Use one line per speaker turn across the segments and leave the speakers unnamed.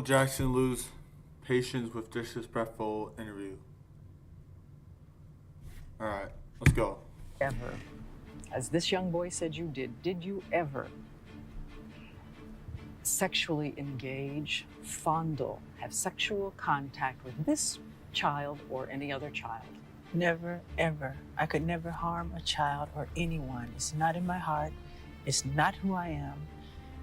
Jackson lose patience with disrespectful interview? All right, let's go.
Ever, as this young boy said you did you ever sexually engage, fondle, have sexual contact with this child or any other child?
Never, ever. I could never harm a child or anyone. It's not in my heart. It's not who I am.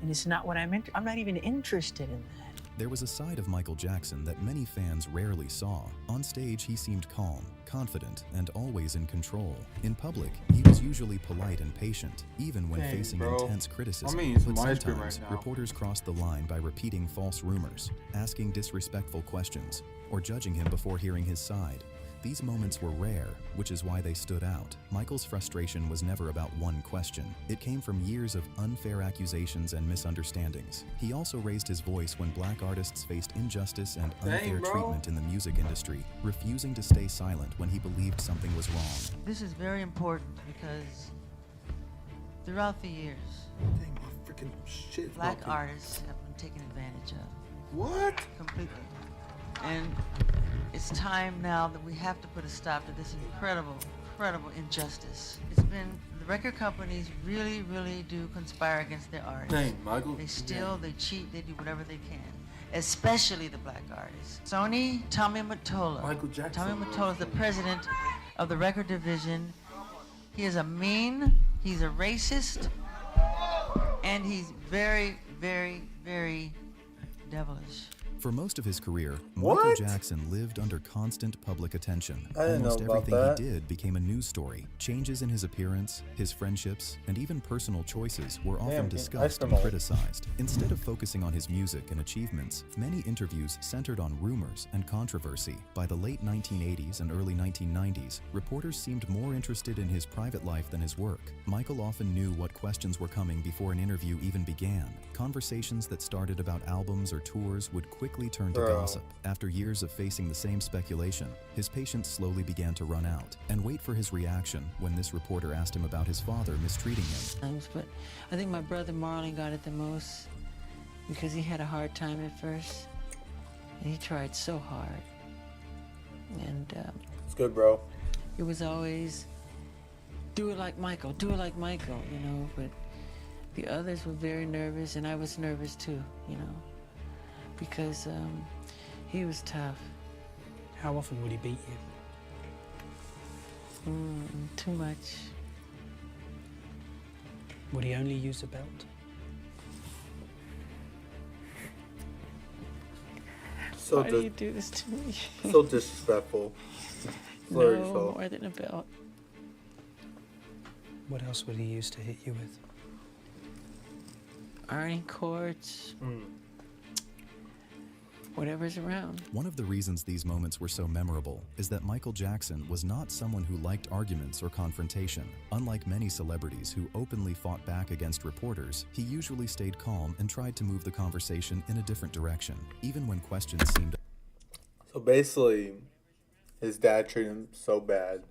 And it's not what I'm not even interested in that.
There was a side of Michael Jackson that many fans rarely saw. On stage, he seemed calm, confident, and always in control. In public, he was usually polite and patient, even when facing intense criticism. But sometimes, reporters crossed the line by repeating false rumors, asking disrespectful questions, or judging him before hearing his side. These moments were rare, which is why they stood out. Michael's frustration was never about one question. It came from years of unfair accusations and misunderstandings. He also raised his voice when black artists faced injustice and unfair treatment in the music industry, refusing to stay silent when he believed something was wrong.
This is very important because throughout the years, black artists have been taken advantage of.
What?
Completely. And it's time now that we have to put a stop to this incredible injustice. It's been, the record companies really do conspire against their artists.
Dang, Michael.
They steal, they cheat, they do whatever they can. Especially the black artists. Tommy Mottola.
Michael Jackson.
Tommy Mottola is the president of the record division. He is a mean, he's a racist, and he's very devilish.
For most of his career, Michael Jackson lived under constant public attention. Almost everything he did became a news story. Changes in his appearance, his friendships, and even personal choices were often discussed and criticized. Instead of focusing on his music and achievements, many interviews centered on rumors and controversy. By the late 1980s and early 1990s, reporters seemed more interested in his private life than his work. Michael often knew what questions were coming before an interview even began. Conversations that started about albums or tours would quickly turn to gossip. After years of facing the same speculation, his patience slowly began to run out. And wait for his reaction when this reporter asked him about his father mistreating him.
But I think my brother Marlon got it the most because he had a hard time at first. And he tried so hard. And
it's good, bro.
It was always, do it like Michael, you know, but the others were very nervous, and I was nervous too, you know, because he was tough.
How often would he beat you?
Too much.
Would he only use a belt?
Why do you do this to me?
So disrespectful.
No, more than a belt.
What else would he use to hit you with?
Ironing cords. Whatever's around.
One of the reasons these moments were so memorable is that Michael Jackson was not someone who liked arguments or confrontation. Unlike many celebrities who openly fought back against reporters, he usually stayed calm and tried to move the conversation in a different direction, even when questions seemed...
So basically, his dad treated him so bad.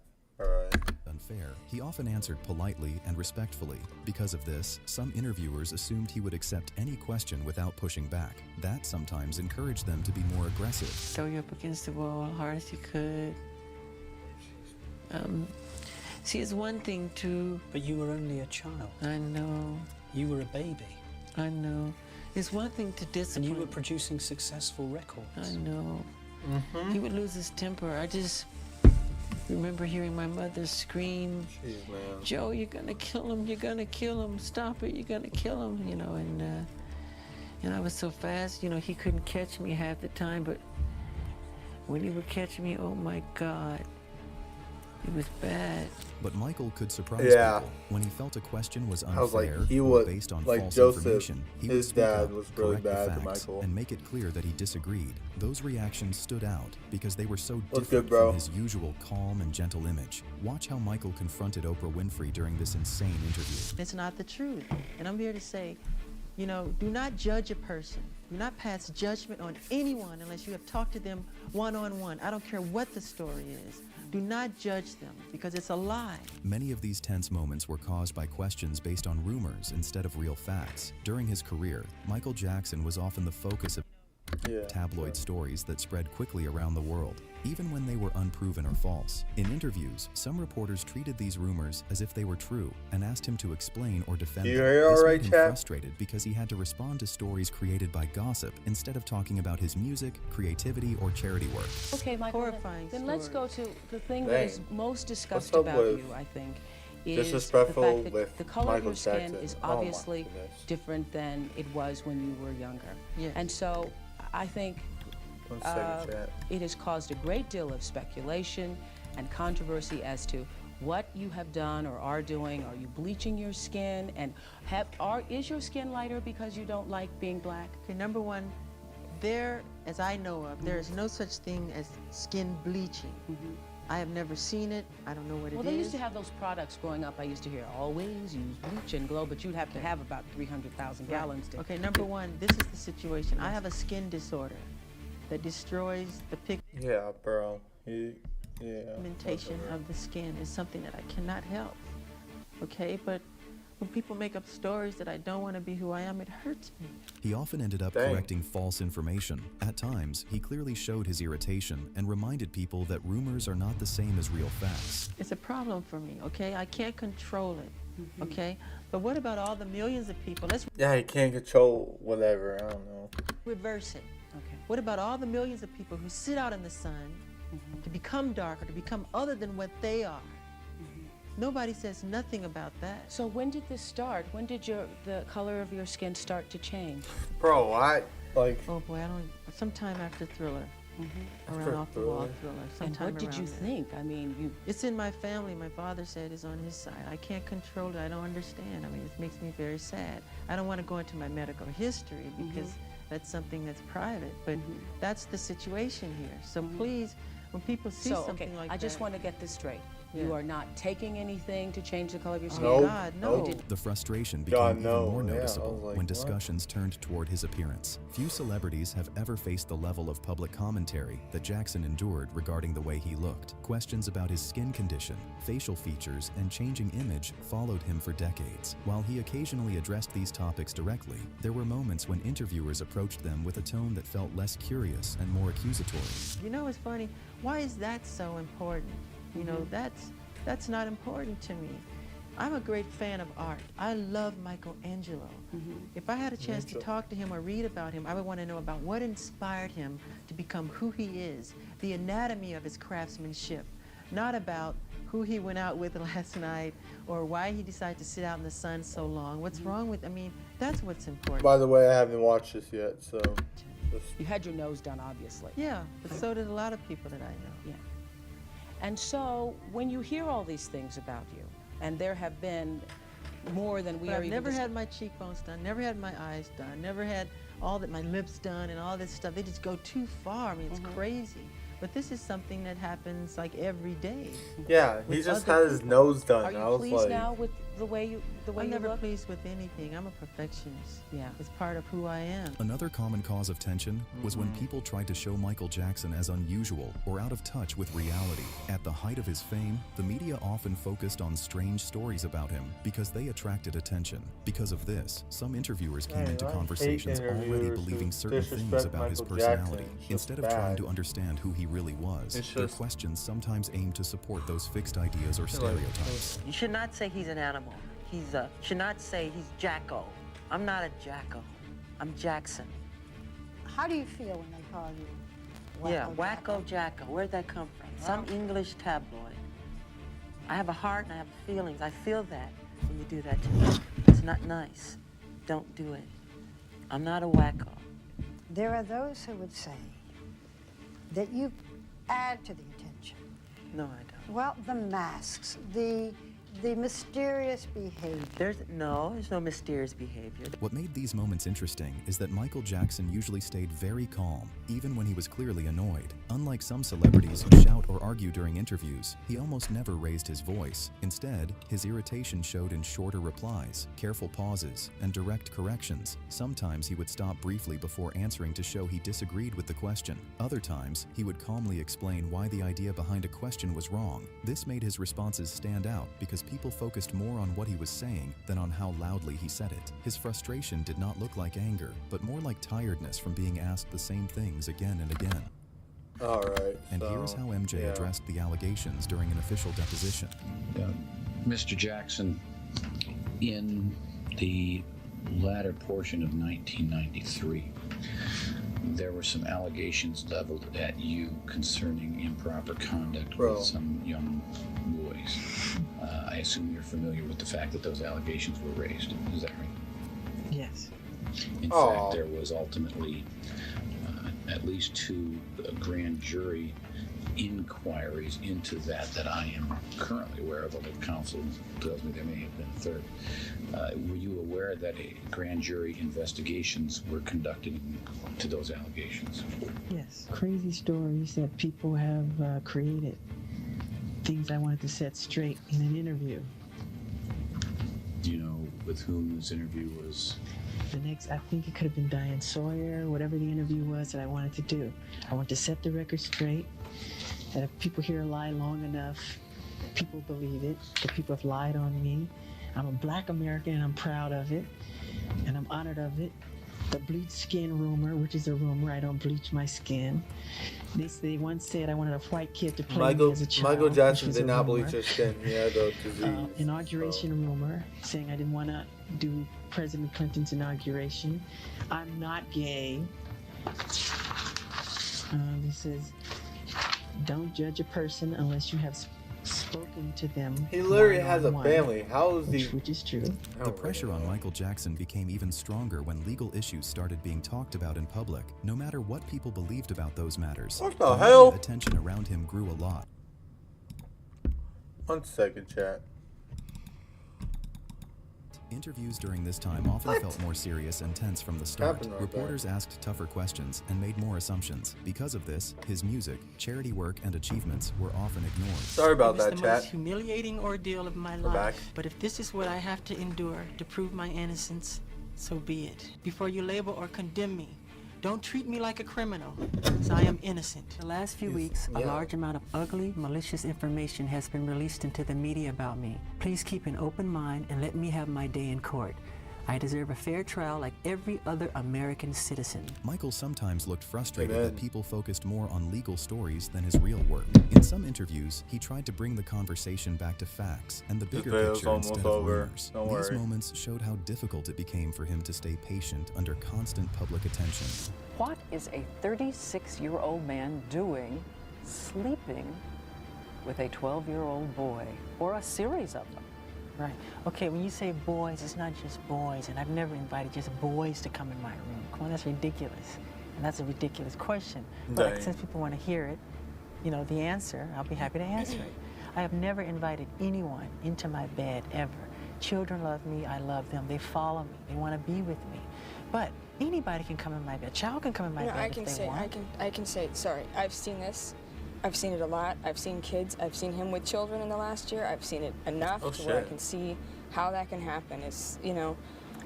Alright.
Unfair. He often answered politely and respectfully. Because of this, some interviewers assumed he would accept any question without pushing back. That sometimes encouraged them to be more aggressive.
Throw you up against the wall as hard as you could. See, it's one thing to...
But you were only a child.
I know.
You were a baby.
I know. It's one thing to discipline.
And you were producing successful records.
I know. He would lose his temper. I just remember hearing my mother scream,
Jeez, man.
Joe, you're gonna kill him, you're gonna kill him, stop it, you're gonna kill him, you know, and I was so fast, you know, he couldn't catch me half the time, but when he would catch me, oh my God, it was bad.
But Michael could surprise people. When he felt a question was unfair,
or
based on
like
false
Joseph,
information, he would
his
speak
dad
up,
was really
correct the
bad to
facts,
Michael.
and make it clear that he disagreed. Those reactions stood out because they were so
What's
different
good, bro?
from his usual calm and gentle image. Watch how Michael confronted Oprah Winfrey during this insane interview.
It's not the truth. And I'm here to say, you know, do not judge a person. Do not pass judgment on anyone unless you have talked to them one-on-one. I don't care what the story is. Do not judge them because it's a lie.
Many of these tense moments were caused by questions based on rumors instead of real facts. During his career, Michael Jackson was often the focus of... tabloid stories that spread quickly around the world, even when they were unproven or false. In interviews, some reporters treated these rumors as if they were true and asked him to explain or defend them. This made him frustrated because he had to respond to stories created by gossip instead of talking about his music, creativity, or charity work.
Okay, Michael,
Horrifying
then let's go to the thing
Dang.
that is most discussed
What's up
about
with
you, I think, is the
disrespectful
fact that
with
the color of
Michael
your skin
Jackson?
is
Oh my
obviously
goodness.
different than it was when you were younger.
Yes.
And so I think
1 second, chat.
it has caused a great deal of speculation and controversy as to what you have done or are doing. Are you bleaching your skin? And is your skin lighter because you don't like being black?
Okay, number one, there, as I know of, there is no such thing as skin bleaching. I have never seen it. I don't know what it is.
Well, they used to have those products growing up. I used to hear always use bleach and glow, but you'd have to have about 300,000 gallons to.
Okay, number one, this is the situation. I have a skin disorder that destroys the
Yeah, bro.
pigmentation of the skin. Is something that I cannot help. Okay, but when people make up stories that I don't want to be who I am, it hurts me.
He often ended up correcting false information. At times, he clearly showed his irritation and reminded people that rumors are not the same as real facts.
It's a problem for me, okay? I can't control it, okay? But what about all the millions of people? Let's
Yeah, he can't control whatever. I don't know.
reverse it.
Okay.
What about all the millions of people who sit out in the sun to become darker, to become other than what they are? Nobody says nothing about that.
So when did this start? When did the color of your skin start to change?
Bro,
Oh boy, I don't. Sometime after Thriller, around Off the Wall Thriller.
And
Sometime
what did you
around there.
think? I mean, you.
It's in my family. My father said it's on his side. I can't control it. I don't understand. I mean, it makes me very sad. I don't want to go into my medical history because that's something that's private. But that's the situation here. So please, when people see something like that.
I just want to get this straight.
Yeah.
You are not taking anything to change the color of your skin?
Nope.
God, no.
Nope.
The frustration became
God,
even
no.
more
Yeah, I
noticeable
was like,
when
what?
discussions turned toward his appearance. Few celebrities have ever faced the level of public commentary that Jakson endured regarding the way he looked. Questions about his skin condition, facial features, and changing image followed him for decades. While he occasionally addressed these topics directly, there were moments when interviewers approached them with a tone that felt less curious and more accusatory.
You know, it's funny. Why is that so important? You know, that's not important to me. I'm a great fan of art. I love Michelangelo. If I had a chance to talk to him or read about him, I would want to know about what inspired him to become who he is, the anatomy of his craftsmanship, not about who he went out with last night or why he decided to sit out in the sun so long. What's wrong with, I mean, that's what's important.
By the way, I haven't watched this yet, so.
You had your nose done, obviously.
Yeah, but so did a lot of people that I know.
Yeah. And so when you hear all these things about you, and there have been more than we
But
are
I've
even
never
dis-
had my cheekbones done, never had my eyes done, never had all that, my lips done and all this stuff. They just go too far. I mean, it's crazy. But this is something that happens like every day.
Yeah, he
with
just
other
had his
people.
nose done.
Are
I
you
was
pleased
like,
now with the way you
I'm never
look?
pleased with anything. I'm a perfectionist.
Yeah.
It's part of who I am.
Another common cause of tension was when people tried to show Michael Jackson as unusual or out of touch with reality. At the height of his fame, the media often focused on strange stories about him because they attracted attention. Because of this, some interviewers came
Hey,
into
I hate
conversations already
interviewers
believing
who
certain things
disrespect
about his
Michael
personality.
Jackson. It's just
Instead of trying
bad.
to understand who he really was,
It's
their
just-
questions sometimes aimed to support those fixed ideas or stereotypes.
You should not say he's an animal. Should not say he's Jacko. I'm not a Jacko. I'm Jakson.
How do you feel when they call you
Yeah, Wacko Jacko. Where'd that come from? Some English tabloid. I have a heart and I have feelings. I feel that when you do that to me. It's not nice. Don't do it. I'm not a wacko.
There are those who would say that you add to the attention.
No, I don't.
Well, the masks, the mysterious behavior.
There's no mysterious behavior.
What made these moments interesting is that Michael Jackson usually stayed very calm, even when he was clearly annoyed. Unlike some celebrities who shout or argue during interviews, he almost never raised his voice. Instead, his irritation showed in shorter replies, careful pauses, and direct corrections. Sometimes he would stop briefly before answering to show he disagreed with the question. Other times, he would calmly explain why the idea behind a question was wrong. This made his responses stand out because because people focused more on what he was saying than on how loudly he said it. His frustration did not look like anger, but more like tiredness from being asked the same things again and again.
All right.
And here's how MJ addressed the allegations during an official deposition.
Mr. Jakson, in the latter portion of 1993, there were some allegations leveled at you concerning improper conduct with some young boys. I assume you're familiar with the fact that those allegations were raised. Is that right?
Yes.
In fact, there was ultimately at least 2 grand jury inquiries into that I am currently aware of, although counsel tells me there may have been a third. Were you aware that grand jury investigations were conducted to those allegations?
Yes. Crazy stories that people have created. Things I wanted to set straight in an interview.
Do you know with whom this interview was?
I think it could have been Diane Sawyer, whatever the interview was that I wanted to do. I wanted to set the record straight, that if people hear a lie long enough, people believe it, that people have lied on me. I'm a black American and I'm proud of it, and I'm honored of it. The bleached skin rumor, which is a rumor, I don't bleach my skin. They once said I wanted a white kid to play me as a child.
Michael Jackson did not bleach his skin. He had a disease.
Inauguration rumor, saying I didn't want to do President Clinton's inauguration. I'm not gay. He says, don't judge a person unless you have spoken to them.
He literally has a family. How is he?
Which is true.
The pressure on Michael Jackson became even stronger when legal issues started being talked about in public. No matter what people believed about those matters,
what the hell?
Attention around him grew a lot.
1 second, chat.
Interviews during this time often felt more serious and tense from the start. Reporters asked tougher questions and made more assumptions. Because of this, his music, charity work, and achievements were often ignored.
Sorry about that,
chat. It was the most humiliating ordeal of my life. But if this is what I have to endure to prove my innocence, so be it. Before you label or condemn me, don't treat me like a criminal, as I am innocent. The last few weeks, a large amount of ugly, malicious information has been released into the media about me. Please keep an open mind and let me have my day in court. I deserve a fair trial like every other American citizen.
Michael sometimes looked frustrated that people focused more on legal stories than his real work. In some interviews, he tried to bring the conversation back to facts and the bigger picture instead of rumors. These moments showed how difficult it became for him to stay patient under constant public attention.
What is a 36-year-old man doing sleeping with a 12-year-old boy, or a series of them?
Right. Okay, when you say boys, it's not just boys, and I've never invited just boys to come in my room. Come on, that's ridiculous. And that's a ridiculous question. But since people want to hear it, you know, the answer, I'll be happy to answer it. I have never invited anyone into my bed, ever. Children love me, I love them, they follow me, they want to be with me. But anybody can come in my bed. A child can come in my bed if they want.
I can say, sorry, I've seen this. I've seen it a lot. I've seen kids. I've seen him with children in the last year. I've seen it enough to where I can see how that can happen. It's, you know,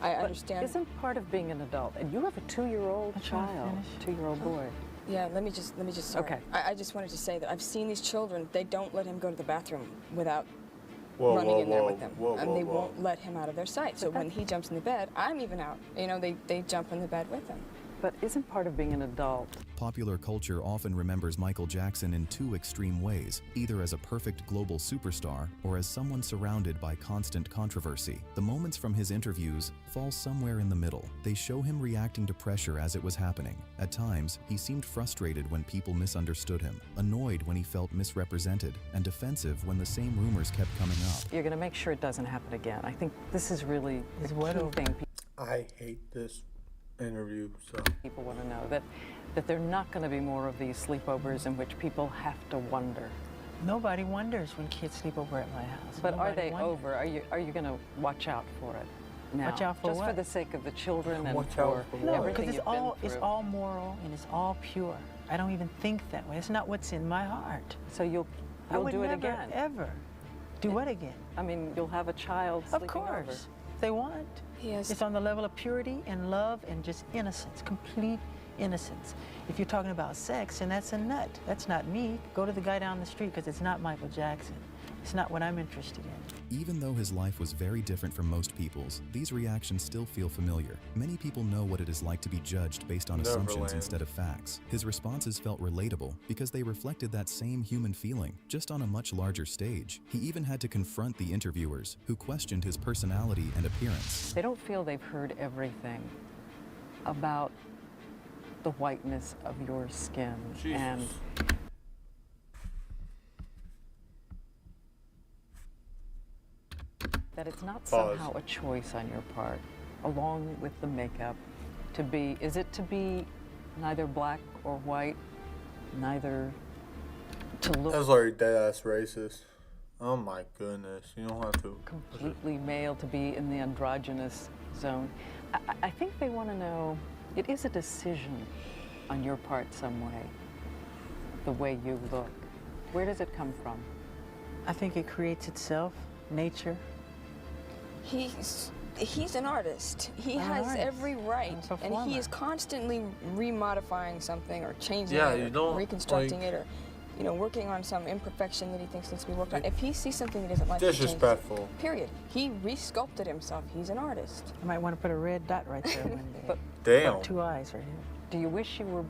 I understand.
Isn't part of being an adult, and you have a 2-year-old child, 2-year-old boy.
Yeah, let me just, sorry.
Okay.
I just wanted to say that I've seen these children, they don't let him go to the bathroom without running in there with them. And they won't let him out of their sight. So when he jumps in the bed, I'm even out. You know, they jump in the bed with him.
But isn't part of being an adult?
Popular culture often remembers Michael Jackson in 2 extreme ways, either as a perfect global superstar or as someone surrounded by constant controversy. The moments from his interviews fall somewhere in the middle. They show him reacting to pressure as it was happening. At times, he seemed frustrated when people misunderstood him, annoyed when he felt misrepresented, and defensive when the same rumors kept coming up.
You're going to make sure it doesn't happen again. I think this is really the key thing.
I hate this interview, so
people want to know that there are not going to be more of these sleepovers in which people have to wonder.
Nobody wonders when kids sleep over at my house.
But are they over? Are you going to watch out for it now?
Watch out for
just
what?
for the sake of the children and
for
everything
because
it's
all moral and it's all pure. I don't even think that way. It's not what's in my heart.
So you'll do it again.
Ever do what again?
I mean, you'll have a child sleeping over.
Of course, if they want.
Yes.
It's on the level of purity and love and just innocence, complete innocence. If you're talking about sex, and that's a nut. That's not me. Go to the guy down the street because it's not Michael Jackson. It's not what I'm interested in.
Even though his life was very different from most people's, these reactions still feel familiar. Many people know what it is like to be judged based on assumptions instead of facts. His responses felt relatable because they reflected that same human feeling, just on a much larger stage. He even had to confront the interviewers, who questioned his personality and appearance.
They don't feel they've heard everything about the whiteness of your skin.
Jesus.
And that it's not somehow a choice on your part, along with the makeup, to be, is it to be neither black or white, neither to look...
That's already dead-ass racist. Oh my goodness, you don't have to...
completely male, to be in the androgynous zone. I think they want to know, it is a decision on your part some way you look. Where does it come from?
I think it creates itself, nature.
He's an artist. He has every right, and he is constantly remodifying something or changing it, or reconstructing it, or working on some imperfection that he thinks needs to be worked on. If he sees something he doesn't like,
disrespectful.
Period. He re-sculpted himself. He's an artist.
I might want to put a red dot right there one day.
But
damn.
2 eyes right here.
Do you wish you were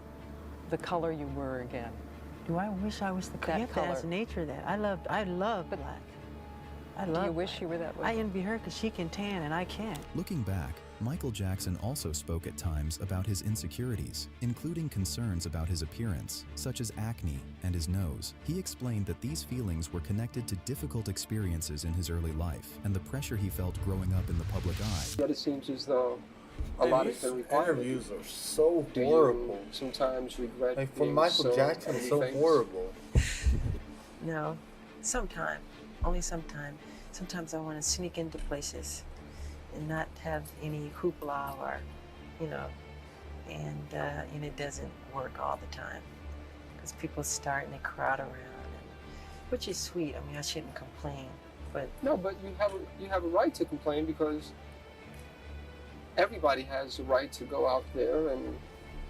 the color you were again?
Do I wish I was the color? You have to ask nature that. I love black.
Do you wish you were that way?
I envy her because she can tan and I can't.
Looking back, Michael Jakson also spoke at times about his insecurities, including concerns about his appearance, such as acne and his nose. He explained that these feelings were connected to difficult experiences in his early life and the pressure he felt growing up in the public eye.
But it seems as though a lot of the
interviews are so horrible.
Sometimes regret.
Like for Michael Jackson, it's so horrible.
No, sometime. Only sometime. Sometimes I want to sneak into places and not have any hoopla or, and it doesn't work all the time because people start and they crowd around, which is sweet. I mean, I shouldn't complain, but
no, but you have a right to complain because everybody has the right to go out there and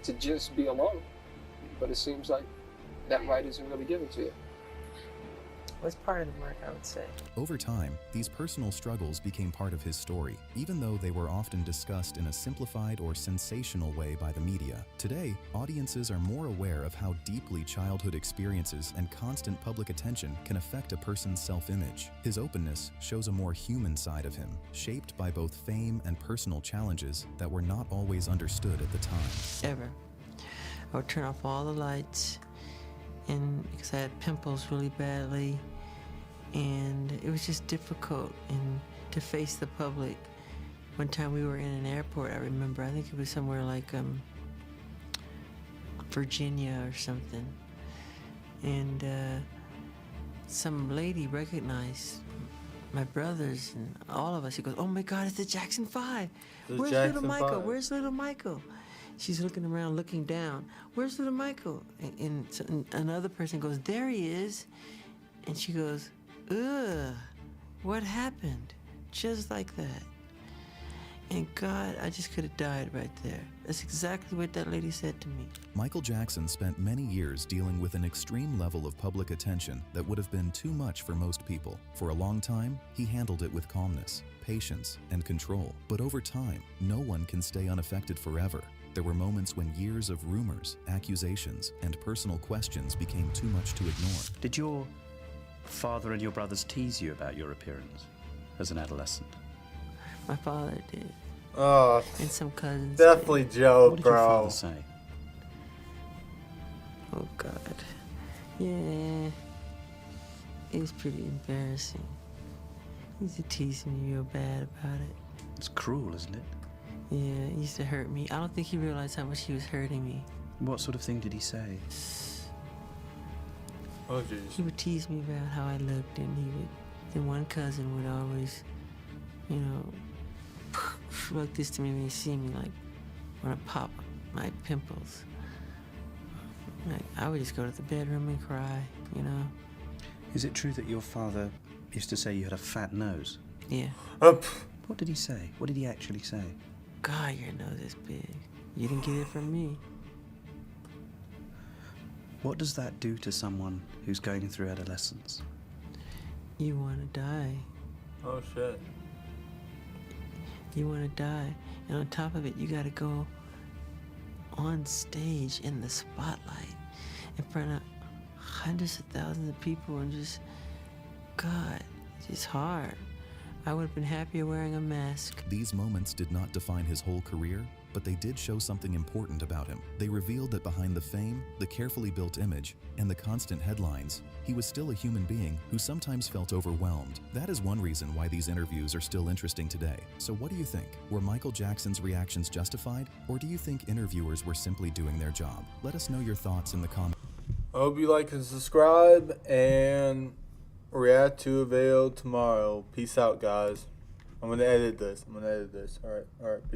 to just be alone. But it seems like that right isn't really given to you.
Was part of the work, I would say.
Over time, these personal struggles became part of his story, even though they were often discussed in a simplified or sensational way by the media. Today, audiences are more aware of how deeply childhood experiences and constant public attention can affect a person's self-image. His openness shows a more human side of him, shaped by both fame and personal challenges that were not always understood at the time.
Ever. I would turn off all the lights, and because I had pimples really badly, and it was just difficult and to face the public. One time we were in an airport, I remember, I think it was somewhere like Virginia or something, and some lady recognized my brothers and all of us. She goes, "Oh my God, it's the Jakson 5. Where's little Michael? Where's little Michael?" She's looking around, looking down. "Where's little Michael?" And another person goes, "There he is." And she goes, "Ugh, what happened?" Just like that. And God, I just could have died right there. That's exactly what that lady said to me.
Michael Jakson spent many years dealing with an extreme level of public attention that would have been too much for most people. For a long time, he handled it with calmness, patience, and control. But over time, no one can stay unaffected forever. There were moments when years of rumors, accusations, and personal questions became too much to ignore.
Did your father and your brothers tease you about your appearance as an adolescent?
My father did.
Oh,
and some cousins
definitely
did.
Joe,
what did
bro.
Your father say?
Oh God, yeah, it was pretty embarrassing. He used to tease me real bad about it.
It's cruel, isn't it?
Yeah, it used to hurt me. I don't think he realized how much he was hurting me.
What sort of thing did he say?
Oh, jeez.
He would tease me about how I looked, and then one cousin would always, like this to me when he see me, like, want to pop my pimples. Like, I would just go to the bedroom and cry,
Is it true that your father used to say you had a fat nose?
Yeah.
What did he say? What did he actually say?
God, your nose is big. You didn't get it from me.
What does that do to someone who's going through adolescence?
You want to die.
Oh, shit.
You want to die. And on top of it, you got to go on stage in the spotlight in front of hundreds of thousands of people and just, God, it's hard. I would have been happier wearing a mask.
These moments did not define his whole career, but they did show something important about him. They revealed that behind the fame, the carefully built image, and the constant headlines, he was still a human being who sometimes felt overwhelmed. That is one reason why these interviews are still interesting today. So what do you think? Were Michael Jackson's reactions justified, or do you think interviewers were simply doing their job? Let us know your thoughts in the comments.
I hope you like and subscribe, and react to a video tomorrow. Peace out, guys. I'm going to edit this. All right, peace.